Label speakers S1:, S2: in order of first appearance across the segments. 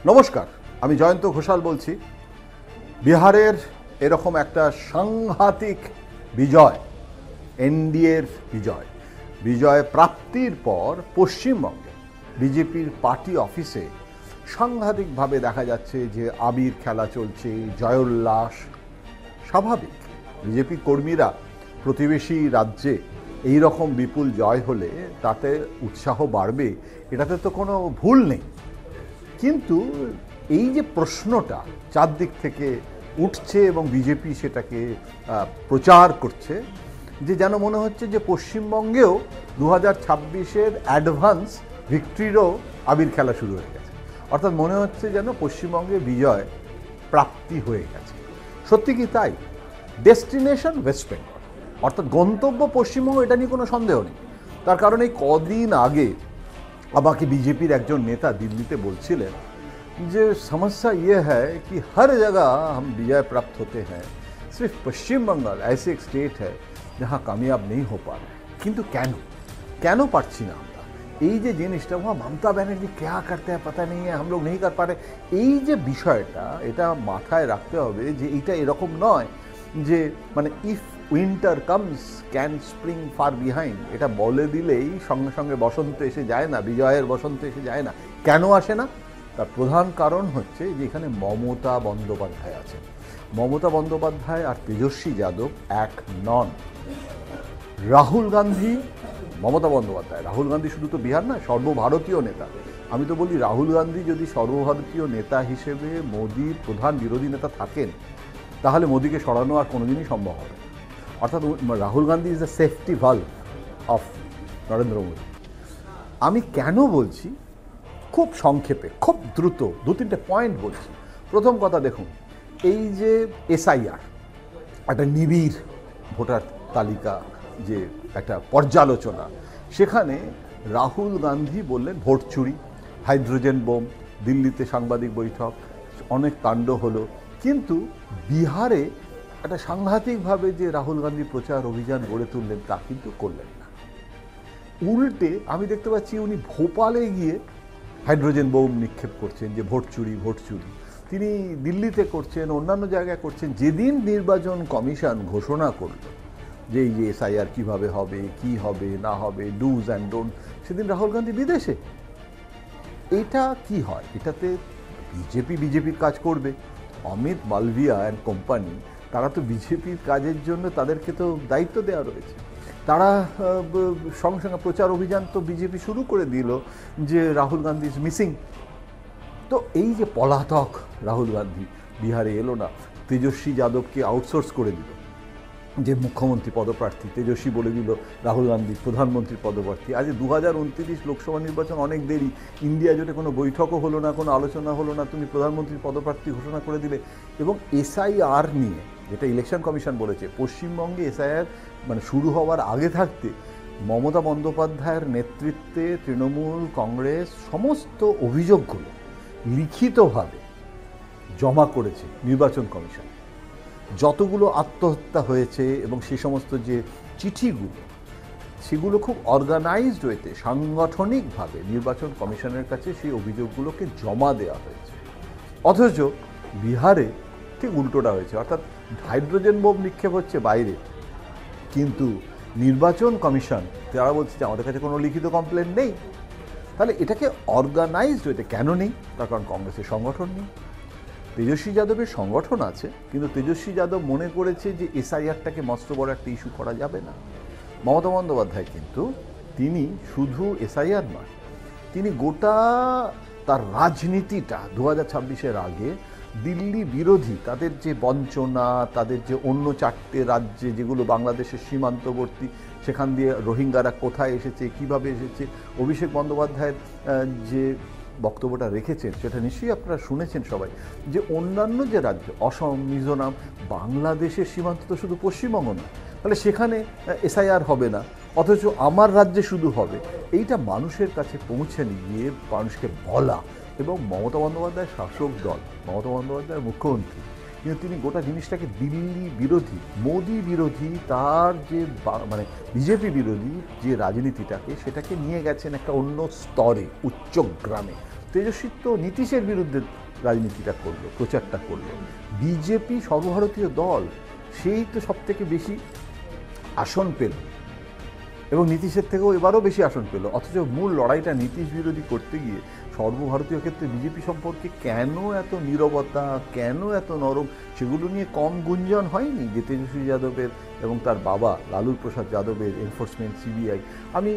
S1: নমস্কার, আমি জয়ন্ত ঘোষাল বলছি। বিহারের এরকম একটা সাংঘাতিক বিজয়, এনডিএর বিজয় প্রাপ্তির পর পশ্চিমবঙ্গে বিজেপির পার্টি অফিসে সাংঘাতিকভাবে দেখা যাচ্ছে যে আবির খেলা চলছে, জয়োল্লাস। স্বাভাবিক, বিজেপি কর্মীরা প্রতিবেশী রাজ্যে এই রকম বিপুল জয় হলে তাতে উৎসাহ বাড়বে, এটাতে তো কোনো ভুল নেই। কিন্তু এই যে প্রশ্নটা চারদিক থেকে উঠছে এবং বিজেপি সেটাকে প্রচার করছে, যে যেন মনে হচ্ছে যে পশ্চিমবঙ্গেও 2026-এর অ্যাডভান্স ভিক্টরিরও আবির খেলা শুরু হয়ে গেছে। অর্থাৎ মনে হচ্ছে যেন পশ্চিমবঙ্গে বিজয় প্রাপ্তি হয়ে গেছে। সত্যি কি তাই? ডেস্টিনেশন ওয়েস্ট বেঙ্গল, অর্থাৎ গন্তব্য পশ্চিমবঙ্গ, এটা নিয়ে কোনো সন্দেহ নেই। তার কারণ এই কদিন আগে আমাকে বিজেপির একজন নেতা দিল্লিতে বলছিলেন যে समस्या ये है कि हर जगह हम विजय प्राप्त होते हैं, सिर्फ पश्चिम बंगाल ऐसे एक स्टेट है जहाँ कामयाब नहीं हो पा रहे। किंतु কেন পারছি না আমরা? এই যে জিনিসটা, वहाँ ममता बनर्जी क्या करते हैं पता नहीं है, हम लोग नहीं कर पा रहे। এই যে বিষয়টা, এটা মাথায় রাখতে হবে যে এইটা এরকম নয় যে মানে if winter comes can spring far behind, এটা বলে দিলেই সঙ্গে সঙ্গে বসন্ত এসে যায় না, বিজয়ের বসন্ত এসে যায় না। কেন আসে না? তার প্রধান কারণ হচ্ছে যে এখানে মমতা বন্দ্যোপাধ্যায় আছেন। মমতা বন্দ্যোপাধ্যায় আর তেজস্বী যাদব এক নন। রাহুল গান্ধী, মমতা বন্দ্যোপাধ্যায়, রাহুল গান্ধী শুধু তো বিহার নয়, সর্বভারতীয় নেতা। আমি তো বলি রাহুল গান্ধী যদি সর্বভারতীয় নেতা হিসেবে মোদির প্রধান বিরোধী নেতা থাকেন, তাহলে মোদিকে সরানো আর কোনোদিনই সম্ভব হবে। অর্থাৎ Rahul Gandhi is the safety valve of Narendra Modi. আমি কেন বলছি, খুব সংক্ষেপে, খুব দ্রুত দু তিনটে পয়েন্ট বলছি। প্রথম কথা দেখুন, এই যে এসআইআর, একটা নিবিড় ভোটার তালিকা, যে একটা পর্যালোচনা, সেখানে রাহুল গান্ধী বললেন ভোট চুরি, হাইড্রোজেন বোম, দিল্লিতে সাংবাদিক বৈঠক, অনেক কাণ্ড হলো। কিন্তু বিহারে একটা সাংঘাতিকভাবে যে রাহুল গান্ধী প্রচার অভিযান গড়ে তুললেন, তা কিন্তু করলেন না। উল্টে আমি দেখতে পাচ্ছি উনি ভোপালে গিয়ে হাইড্রোজেন বোম নিক্ষেপ করছেন, যে ভোট চুরি। তিনি দিল্লিতে করছেন, অন্যান্য জায়গায় করছেন। যেদিন নির্বাচন কমিশন ঘোষণা করল যে এই যে এসআইআর কীভাবে হবে, কি হবে না হবে, ডুজ অ্যান্ড ডোন্ট, সেদিন রাহুল গান্ধী বিদেশে। এটা কি হয়? এটাতে বিজেপির কাজ করবে। অমিত মালভিয়া অ্যান্ড কোম্পানি, তারা তো বিজেপির কাজের জন্য তাদেরকে তো দায়িত্ব দেওয়া রয়েছে। তারা সঙ্গে সঙ্গে প্রচার অভিযান তো বিজেপি শুরু করে দিল যে রাহুল গান্ধী ইজ মিসিং। তো এই যে পলাতক রাহুল গান্ধী বিহারে এলো না, তেজস্বী যাদবকে আউটসোর্স করে দিল, যে মুখ্যমন্ত্রী পদপ্রার্থী তেজস্বী বলে দিল রাহুল গান্ধী প্রধানমন্ত্রীর পদপ্রার্থী। আজ 2029 লোকসভা নির্বাচন অনেক দেরি, ইন্ডিয়া জোটে কোনো বৈঠকও হলো না, কোনো আলোচনা হলো না, তুমি প্রধানমন্ত্রীর পদপ্রার্থী ঘোষণা করে দিলে। এবং এসআইআর নিয়ে, যেটা ইলেকশন কমিশন বলেছে, পশ্চিমবঙ্গে এসআইআর মানে শুরু হওয়ার আগে থাকতে মমতা বন্দ্যোপাধ্যায়ের নেতৃত্বে তৃণমূল কংগ্রেস সমস্ত অভিযোগগুলো লিখিতভাবে জমা করেছে নির্বাচন কমিশন। যতগুলো আত্মহত্যা হয়েছে এবং সে সমস্ত যে চিঠিগুলো, সেগুলো খুব অর্গানাইজড ওয়েতে, সাংগঠনিকভাবে নির্বাচন কমিশনের কাছে সেই অভিযোগগুলোকে জমা দেওয়া হয়েছে। অথচ বিহারে ঠিক উল্টোটা হয়েছে, অর্থাৎ হাইড্রোজেন বোম নিক্ষেপ হচ্ছে বাইরে, কিন্তু নির্বাচন কমিশন তারা বলছে যে আমাদের কাছে কোনো লিখিত কমপ্লেন নেই। তাহলে এটাকে অর্গানাইজড ওয়েতে কেন নেই? তার কারণ কংগ্রেসের সংগঠন নেই। তেজস্বী যাদবের সংগঠন আছে, কিন্তু তেজস্বী যাদব মনে করেছে যে এসআইআরটাকে মস্ত বড় একটা ইস্যু করা যাবে না। মমতা বন্দ্যোপাধ্যায় কিন্তু তিনি শুধু এসআইআর নয়, তিনি গোটা তার রাজনীতিটা 2026-এর আগে দিল্লি বিরোধী, তাদের যে বঞ্চনা, তাদের যে অন্য 4টে রাজ্যে যেগুলো বাংলাদেশের সীমান্তবর্তী, সেখান দিয়ে রোহিঙ্গারা কোথায় এসেছে, কিভাবে এসেছে, অভিষেক বন্দ্যোপাধ্যায়ের যে বক্তব্যটা রেখেছেন, সেটা নিশ্চয়ই আপনারা শুনেছেন সবাই, যে অন্যান্য যে রাজ্য, অসম, মিজোরাম, বাংলাদেশের সীমান্ত তো শুধু পশ্চিমবঙ্গ না, তাহলে সেখানে এসআইআর হবে না, অথচ আমার রাজ্যে শুধু হবে। এইটা মানুষের কাছে পৌঁছে নিয়ে মানুষকে বলা, এবং মমতা বন্দ্যোপাধ্যায় শাসক দল, মমতা বন্দ্যোপাধ্যায় মুখ্যমন্ত্রী, কিন্তু তিনি গোটা জিনিসটাকে দিল্লি বিরোধী, মোদি বিরোধী, তার যে মানে বিজেপি বিরোধী যে রাজনীতিটাকে, সেটাকে নিয়ে গেছেন একটা অন্য স্তরে, উচ্চগ্রামে। তেজস্বী তো নীতিশের বিরুদ্ধে রাজনীতিটা করলো, প্রচারটা করলো। বিজেপি সর্বভারতীয় দল, সেই তো সব থেকে বেশি আসন পেল এবং নীতিশের থেকেও এবারও বেশি আসন পেল, অথচ মূল লড়াইটা নীতিশ বিরোধী করতে গিয়ে সর্বভারতীয় ক্ষেত্রে বিজেপি সম্পর্কে কেন এত নীরবতা, কেন এত নরম, সেগুলো নিয়ে কম গুঞ্জন হয়নি যে তেজস্বী যাদবের এবং তার বাবা লালু প্রসাদ যাদবের এনফোর্সমেন্ট, সিবিআই। আমি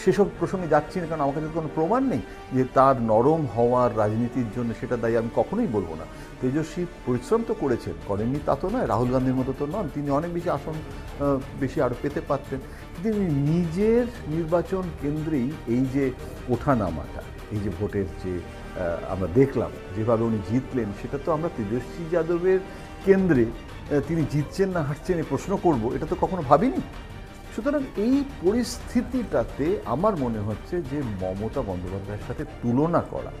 S1: সেসব প্রসঙ্গে যাচ্ছি না, কারণ আমার কাছে কোনো প্রমাণ নেই যে তার নরম হওয়ার রাজনীতির জন্য সেটা দায়ী আমি কখনোই বলবো না। তেজস্বী পরিশ্রম তো করেছেন, করেননি তা তো নয়, রাহুল গান্ধীর মতো তো নন, তিনি অনেক বেশি আসন বেশি আরও পেতে পারতেন। কিন্তু নিজের নির্বাচন কেন্দ্রেই এই যে ওঠানামাটা, এই যে ভোটের যে আমরা দেখলাম যেভাবে উনি জিতলেন, সেটা তো আমরা তেজস্বী যাদবের কেন্দ্রে তিনি জিতছেন না হারছেন এই প্রশ্ন করব, এটা তো কখনো ভাবিনি। সুতরাং এই পরিস্থিতিটাতে আমার মনে হচ্ছে যে মমতা বন্দ্যোপাধ্যায়ের সাথে তুলনা করা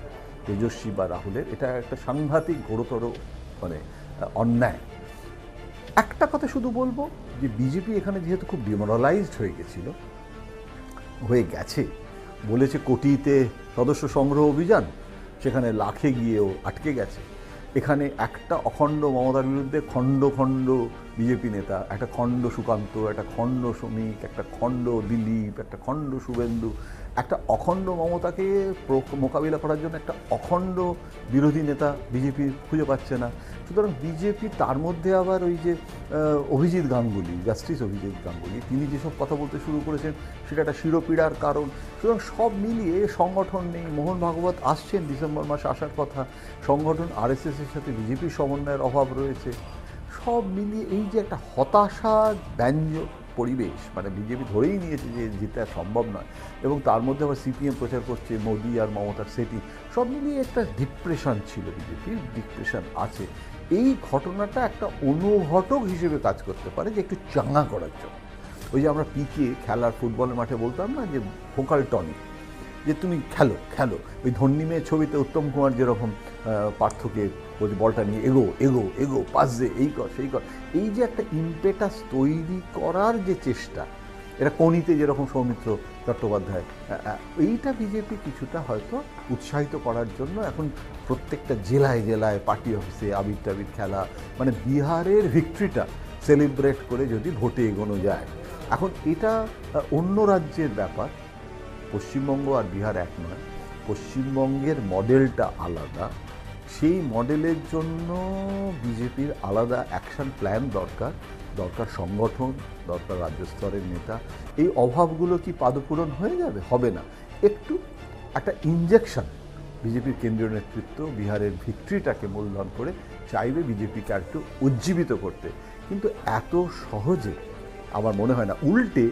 S1: তেজস্বী বা রাহুলের, এটা একটা সাংঘাতিক ঘোরতর মানে অন্যায়। একটা কথা শুধু বলবো যে বিজেপি এখানে যেহেতু খুব ডিমোরালাইজড হয়ে গেছে, বলেছে কোটিতে সদস্য সংগ্রহ অভিযান, সেখানে লাখে গিয়েও আটকে গেছে। এখানে একটা অখণ্ড মমতার বিরুদ্ধে খণ্ড খণ্ড বিজেপি নেতা, একটা খণ্ড সুকান্ত, একটা খণ্ড শ্রমিক, একটা খণ্ড দিলীপ, একটা খণ্ড শুভেন্দু, একটা অখণ্ড মমতাকে মোকাবিলা করার জন্য একটা অখণ্ড বিরোধী নেতা বিজেপি খুঁজে পাচ্ছে না। সুতরাং বিজেপি তার মধ্যে আবার ওই যে অভিজিৎ গাঙ্গুলি, জাস্টিস অভিজিৎ গাঙ্গুলি, তিনি যেসব কথা বলতে শুরু করেছেন সেটা একটা শিরোপীড়ার কারণ। সুতরাং সব মিলিয়ে সংগঠন নেই। মোহন ভাগবত আসছেন, ডিসেম্বর মাসে আসার কথা, সংগঠন আরএসএসের সাথে বিজেপির সমন্বয়ের অভাব রয়েছে। সব মিলিয়ে এই যে একটা হতাশা ব্যঞ্জক পরিবেশ, মানে বিজেপি ধরেই নিয়েছে যে জিতে সম্ভব নয়, এবং তার মধ্যে আবার সিপিএম প্রচার করছে মোদি আর মমতার সেটি, সব মিলিয়ে একটা ডিপ্রেশন ছিল, বিজেপির ডিপ্রেশন আছে। এই ঘটনাটা একটা অনুঘটক হিসেবে কাজ করতে পারে যে একটু চাঙ্গা করার জন্য। ওই যে আমরা পিকে খেলার ফুটবলের মাঠে বলতাম না যে ভোকাল টনিক, যে তুমি খেলো খেলো, ওই ধন্যী মেয়ে ছবিতে উত্তম কুমার যেরকম পার্থকে বলছে বলটা নিয়ে এগো এগো এগো, পাস দে, এই কর সেই কর, এই যে একটা ইমপেটাস তৈরি করার যে চেষ্টা, এটা কোনিতে যেরকম সৌমিত্র চট্টোপাধ্যায়, এইটা বিজেপি কিছুটা হয়তো উৎসাহিত করার জন্য এখন প্রত্যেকটা জেলায় জেলায় পার্টি অফিসে আবির টাবির খেলা, মানে বিহারের ভিক্টরিটা সেলিব্রেট করে যদি ভোটে এগোনো যায়। এখন এটা অন্য রাজ্যের ব্যাপার, পশ্চিমবঙ্গ আর বিহার এক নয়, পশ্চিমবঙ্গের মডেলটা আলাদা, সেই মডেলের জন্য বিজেপির আলাদা অ্যাকশন প্ল্যান দরকার, সংগঠন দরকার, রাজ্য স্তরের নেতা। এই অভাবগুলো কি পাদপূরণ হয়ে যাবে? হবে না। একটু একটা ইনজেকশন বিজেপির কেন্দ্রীয় নেতৃত্ব বিহারের ভিক্টরিটাকে মূল্যায়ন করে চাইবে বিজেপিকে আর একটু উজ্জীবিত করতে, কিন্তু এত সহজে আমার মনে হয় না। উল্টে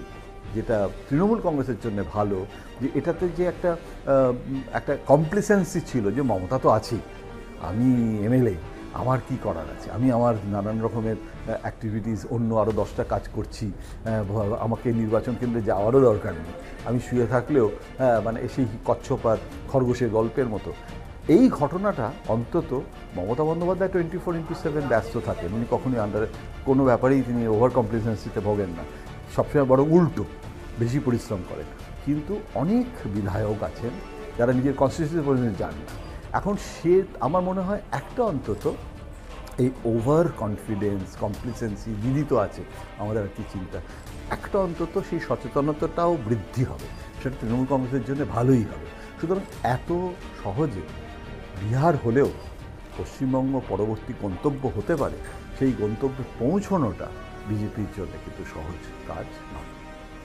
S1: যেটা তৃণমূল কংগ্রেসের জন্য ভালো, যে এটাতে যে একটা কমপ্লিসেন্সি ছিল যে মমতা তো আছেই, আমি এমএলএ, আমার কি করার আছে, আমি আমার নানান রকমের অ্যাক্টিভিটিস অন্য আরও 10টা কাজ করছি, আমাকে নির্বাচন কেন্দ্রে যাওয়ারও দরকার নেই, আমি শুয়ে থাকলেও মানে সেই কচ্ছপ আর খরগোশের গল্পের মতো। এই ঘটনাটা অন্তত মমতা বন্দ্যোপাধ্যায় 24/7 ব্যস্ত থাকেন, উনি কখনোই কোনো ব্যাপারেই তিনি ওভার কমপ্লিসেন্সিতে ভোগেন না, সবসময় বড় উল্টো বেশি পরিশ্রম করেন। কিন্তু অনেক বিধায়ক আছেন যারা নিজের কনস্টিটিউয়েন্সি পর্যন্ত যান না। এখন আমার মনে হয় একটা অন্তত এই ওভার কনফিডেন্স, কমপ্লিসেন্সি দিদি তো আছে, আমাদের আর কি চিন্তা, একটা অন্তত সেই সচেতনতাটাও বৃদ্ধি হবে, সেটা তৃণমূল কংগ্রেসের জন্য ভালোই হবে। সুতরাং এত সহজে বিহার হলেও পশ্চিমবঙ্গ পরবর্তী গন্তব্য হতে পারে, সেই গন্তব্যে পৌঁছানোটা বিজেপির জন্য কিন্তু সহজ কাজ নয়।